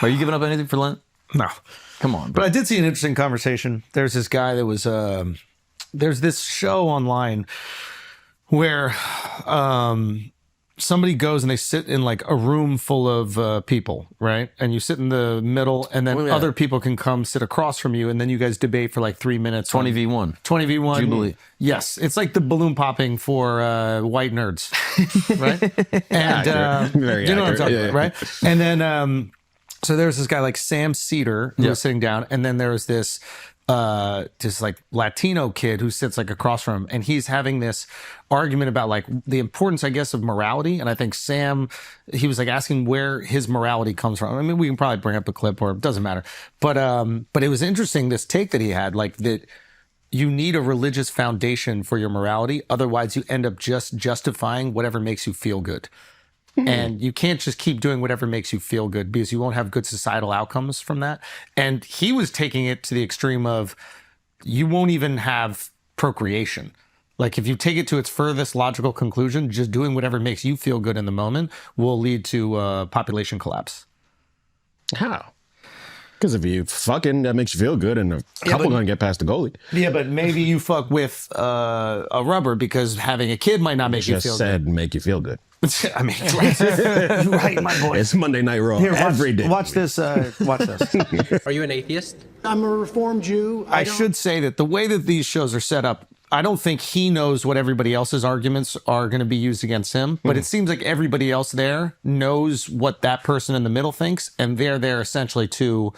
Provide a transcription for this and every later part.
Are you giving up anything for Lent? No. Come on, But bro. I did see an interesting conversation. There's this guy that was, there's this show online where somebody goes and they sit in like a room full of people, right? And you sit in the middle and then other people can come sit across from you and then you guys debate for like 3 minutes. 20v1. 20v1. Jubilee. Yes. It's like the balloon popping for white nerds, right? And Very you know what I'm accurate. talking Yeah. about, right? And then so there was this guy like Sam Seder who was sitting down, and then there was this like Latino kid who sits like across from him, and he's having this argument about like the importance, I guess, of morality. And I think Sam, he was like asking where his morality comes from. I mean, we can probably bring up a clip, or it doesn't matter. But it was interesting, this take that he had, like that you need a religious foundation for your morality. Otherwise, you end up just justifying whatever makes you feel good. And you can't just keep doing whatever makes you feel good, because you won't have good societal outcomes from that. And he was taking it to the extreme of you won't even have procreation. Like if you take it to its furthest logical conclusion, just doing whatever makes you feel good in the moment will lead to population collapse. How? Because if you fucking, that makes you feel good, and a couple gonna get past the goalie. Yeah, but maybe you fuck with a rubber because having a kid might not make you Just feel said make you feel good. good. I mean, you're right, my boy. It's Monday Night Raw every day. Watch this. Watch this. Are you an atheist? I'm a Reformed Jew. I should say that the way that these shows are set up, I don't think he knows what everybody else's arguments are going to be used against him, but it seems like everybody else there knows what that person in the middle thinks, and they're there essentially to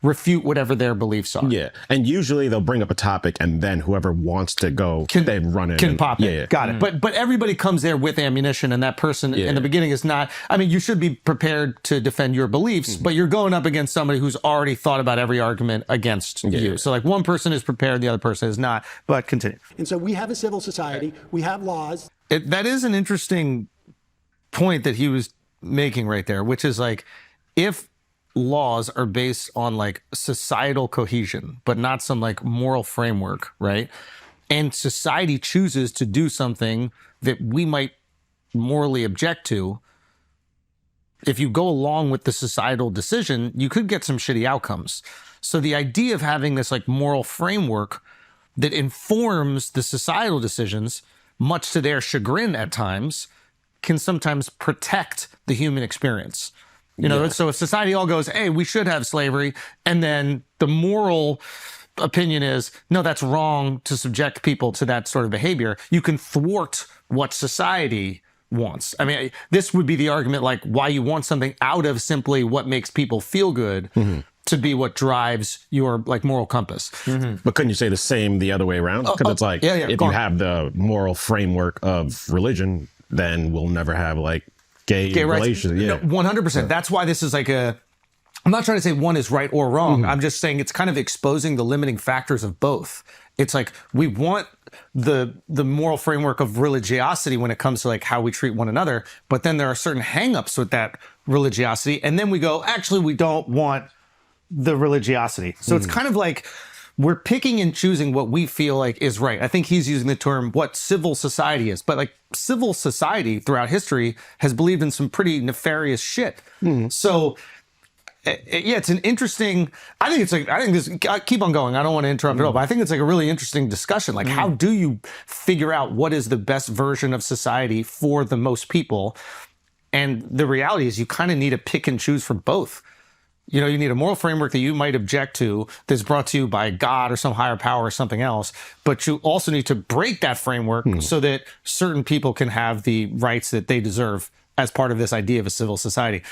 refute whatever their beliefs are. Yeah, and usually they'll bring up a topic, and then whoever wants to go, they run it. Can pop it. Yeah. Got it. But everybody comes there with ammunition, and that person in the beginning is not. I mean, you should be prepared to defend your beliefs, but you're going up against somebody who's already thought about every argument against you. So like one person is prepared, the other person is not. But continue. And so we have a civil society. We have laws. That is an interesting point that he was making right there, which is like, if laws are based on like societal cohesion, but not some like moral framework, right? And society chooses to do something that we might morally object to. If you go along with the societal decision, you could get some shitty outcomes. So the idea of having this like moral framework that informs the societal decisions, much to their chagrin at times, can sometimes protect the human experience. You know, so if society all goes, hey, we should have slavery, and then the moral opinion is, no, that's wrong to subject people to that sort of behavior, you can thwart what society wants. I mean, this would be the argument like why you want something out of simply what makes people feel good to be what drives your like moral compass. But couldn't you say the same the other way around? Because it's like, if you have the moral framework of religion, then we'll never have like gay relations. No, 100%. That's why this is like I'm not trying to say one is right or wrong. I'm just saying it's kind of exposing the limiting factors of both. It's like we want the moral framework of religiosity when it comes to like how we treat one another, but then there are certain hangups with that religiosity, and then we go, actually, we don't want the religiosity. So it's kind of like we're picking and choosing what we feel like is right. I think he's using the term what civil society is, but like civil society throughout history has believed in some pretty nefarious shit. So yeah, it's an interesting, I think this, keep on going. I don't want to interrupt at all, but I think it's like a really interesting discussion. Like how do you figure out what is the best version of society for the most people? And the reality is you kind of need to pick and choose from both. You know, you need a moral framework that you might object to that's brought to you by God or some higher power or something else. But you also need to break that framework so that certain people can have the rights that they deserve as part of this idea of a civil society.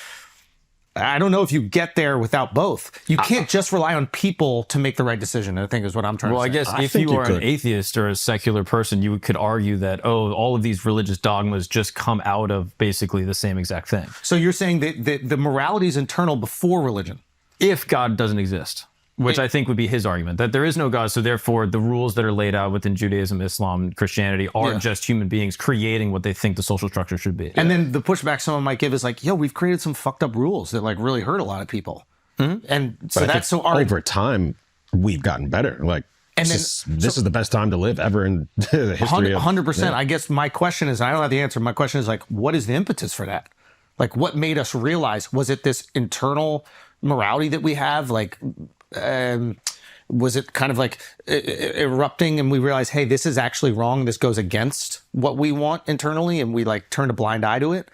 I don't know if you get there without both. You can't just rely on people to make the right decision, I think is what I'm trying to say. Well, I guess if you are an atheist or a secular person, you could argue that, all of these religious dogmas just come out of basically the same exact thing. So you're saying that the morality is internal before religion? If God doesn't exist, which I think would be his argument, that there is no God, so therefore the rules that are laid out within Judaism, Islam, Christianity are just human beings creating what they think the social structure should be. And then the pushback someone might give is like, yo, we've created some fucked up rules that like really hurt a lot of people. And so that's so over time, we've gotten better. Like, and then, this is the best time to live ever in the history of 100%. I guess my question is, I don't have the answer. My question is like, what is the impetus for that? Like what made us realize, was it this internal morality that we have? Like, was it kind of like erupting and we realized, hey, this is actually wrong. This goes against what we want internally, and we like turned a blind eye to it?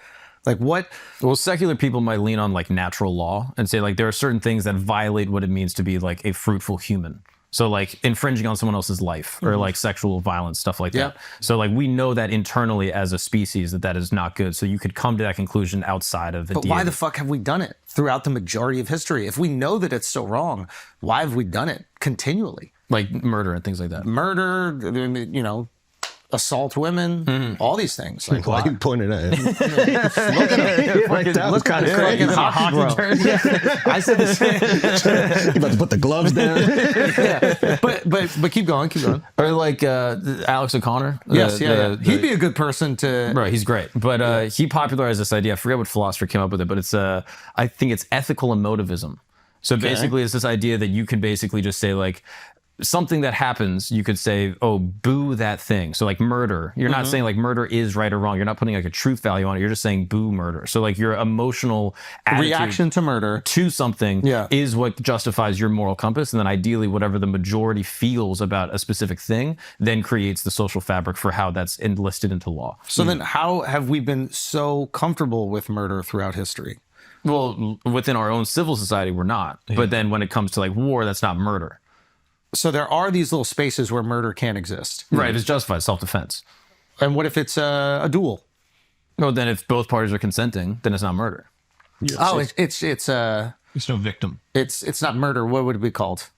Like what? Well, secular people might lean on like natural law and say like there are certain things that violate what it means to be like a fruitful human. So like infringing on someone else's life or like sexual violence, stuff like that. So like we know that internally as a species that is not good. So you could come to that conclusion outside of the But why the fuck have we done it throughout the majority of history? If we know that it's so wrong, why have we done it continually? Like murder and things like that. Murder, you know, assault women, all these things. Like, Why you pointed at it? Look kind of crazy. Hockey term. I said the same. You about to put the gloves down? But keep going. Or like Alex O'Connor. He'd be a good person to. Right, he's great. But he popularized this idea. I forget what philosopher came up with it, but it's I think it's ethical emotivism. So basically, it's this idea that you can basically just say like, something that happens, you could say, oh, boo that thing. So like murder, you're not saying like murder is right or wrong. You're not putting like a truth value on it. You're just saying boo murder. So like your emotional reaction to murder to something is what justifies your moral compass. And then ideally whatever the majority feels about a specific thing then creates the social fabric for how that's enlisted into law. So then how have we been so comfortable with murder throughout history? Well, within our own civil society, we're not. But then when it comes to like war, that's not murder. So there are these little spaces where murder can exist. Right, it's justified, self-defense. And what if it's a duel? Well, then if both parties are consenting, then it's not murder. It's There's no victim. It's not murder. What would it be called?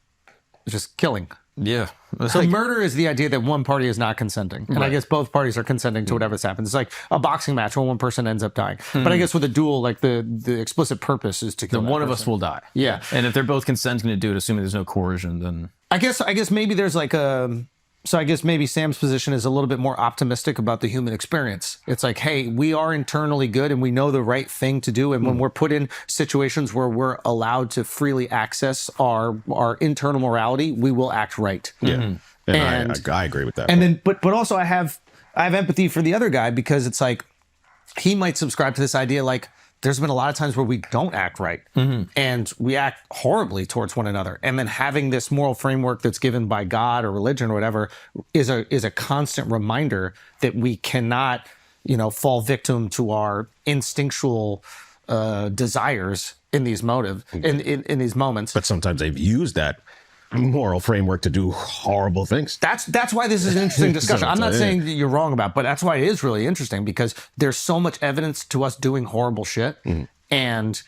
It's just killing. Yeah. So murder is the idea that one party is not consenting. And I guess both parties are consenting to whatever's happened. It's like a boxing match where one person ends up dying. But I guess with a duel, like the explicit purpose is to kill one of us will die. Yeah. And if they're both consenting to do it, assuming there's no coercion, then... I guess maybe there's like a... So I guess maybe Sam's position is a little bit more optimistic about the human experience. It's like, hey, we are internally good and we know the right thing to do. And when we're put in situations where we're allowed to freely access our internal morality, we will act right. Yeah. And I agree with that. And then, but also I have empathy for the other guy because it's like, he might subscribe to this idea like, there's been a lot of times where we don't act right and we act horribly towards one another. And then having this moral framework that's given by God or religion or whatever is a constant reminder that we cannot, fall victim to our instinctual desires in these in these moments. But sometimes they've used that moral framework to do horrible things. That's why this is an interesting discussion. I'm not saying that you're wrong about, but that's why it is really interesting because there's so much evidence to us doing horrible shit. And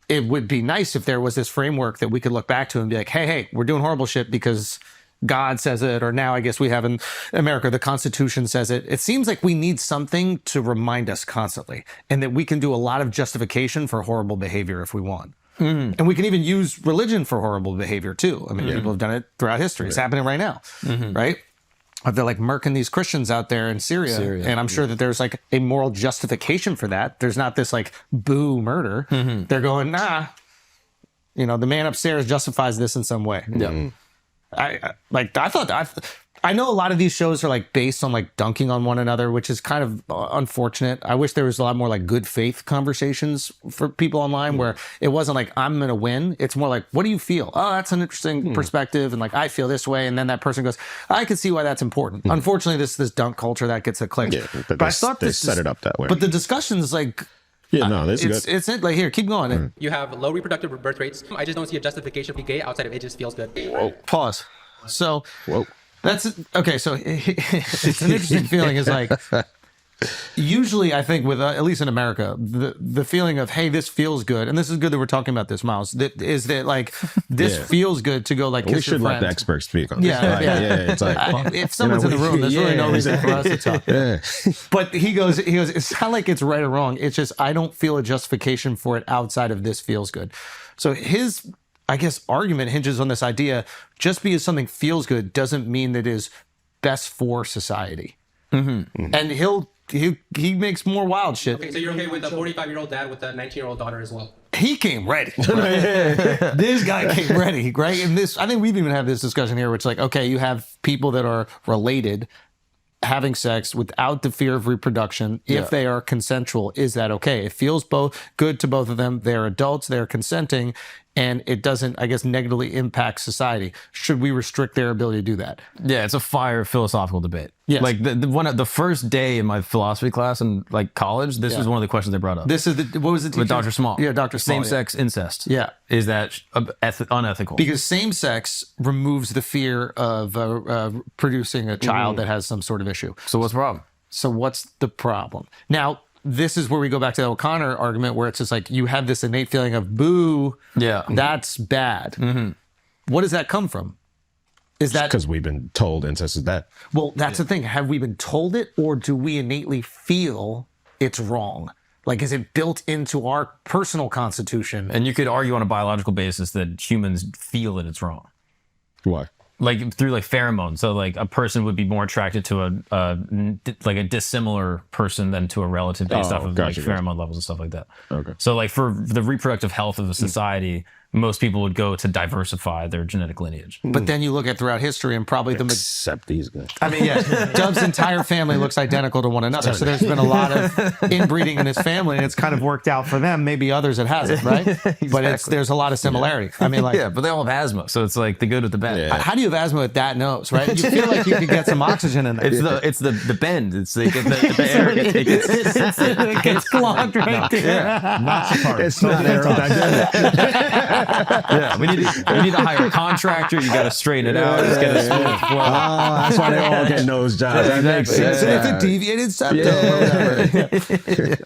it would be nice if there was this framework that we could look back to and be like, hey, we're doing horrible shit because God says it, or now I guess we have in America, the Constitution says it. It seems like we need something to remind us constantly and that we can do a lot of justification for horrible behavior if we want. And we can even use religion for horrible behavior too. I mean, people have done it throughout history. It's happening right now, right? They're like murking these Christians out there in Syria. And I'm sure that there's like a moral justification for that. There's not this like boo murder. They're going, nah, the man upstairs justifies this in some way. I know a lot of these shows are like based on like dunking on one another, which is kind of unfortunate. I wish there was a lot more like good faith conversations for people online where it wasn't like, I'm going to win. It's more like, what do you feel? Oh, that's an interesting perspective. And like, I feel this way. And then that person goes, I can see why that's important. Unfortunately, this dunk culture that gets a click. Yeah, but I thought they set it up that way. But the discussion's like, this is good. It's like, here, keep going. You have low reproductive birth rates. I just don't see a justification for gay outside of it just feels good. Whoa. Pause. So, whoa. That's okay. So it's an interesting feeling. Is like usually I think with at least in America, the feeling of hey, this feels good, and this is good that we're talking about this, Miles. Is that like this feels good? To go like we should let the experts speak on this. It's like if someone's in the room, there's really no reason for us to talk. But he goes. It's not like it's right or wrong. It's just I don't feel a justification for it outside of this feels good. So his argument hinges on this idea, just because something feels good doesn't mean that it is best for society. And he makes more wild shit. Okay, so you're okay with a 45-year-old dad with a 19-year-old daughter as well? He came ready. This guy came ready, right? And I think we've even had this discussion here, which is like, okay, you have people that are related having sex without the fear of reproduction. If they are consensual, is that okay? It feels both good to both of them. They're adults. They're consenting. and it doesn't, I guess, negatively impact society. Should we restrict their ability to do that? Yeah, it's a fire philosophical debate. Yes. Like the first day in my philosophy class in like college, this was one of the questions they brought up. This is what was the teacher? With Dr. Small. Yeah, Dr. Small. Same-sex incest. Yeah. Is that unethical? Because same-sex removes the fear of producing a child that has some sort of issue. So what's the problem? So what's the problem? Now, this is where we go back to the O'Connor argument, where it's just like you have this innate feeling of boo, that's bad. What does that come from? Is that because we've been told incest is bad? Well, that's the thing. Have we been told it, or do we innately feel it's wrong? Like, is it built into our personal constitution? And you could argue on a biological basis that humans feel that it's wrong. Why? Like through like pheromones. So like a person would be more attracted to a dissimilar person than to a relative based off of like pheromone levels and stuff like that. Okay. So like for the reproductive health of a society, most people would go to diversify their genetic lineage. But then you look at throughout history and probably except these guys. I mean, yeah, Dub's entire family looks identical to one another. So there's been a lot of inbreeding in his family, and it's kind of worked out for them. Maybe others it hasn't, right? Exactly. But there's a lot of similarity. I mean, like, yeah, but they all have asthma, so it's like the good with the bad. Yeah. How do you have asthma with that nose, right? You feel like you could get some oxygen in there. It's the bend. It's the air. It gets clogged right there. Yeah. Not the part. It's not aerodynamic. Yeah, we need to hire a contractor. You got to straighten it out. Just get a smooth flow. That's why they all get nose jobs. That makes sense. So it's a deviated septum or whatever.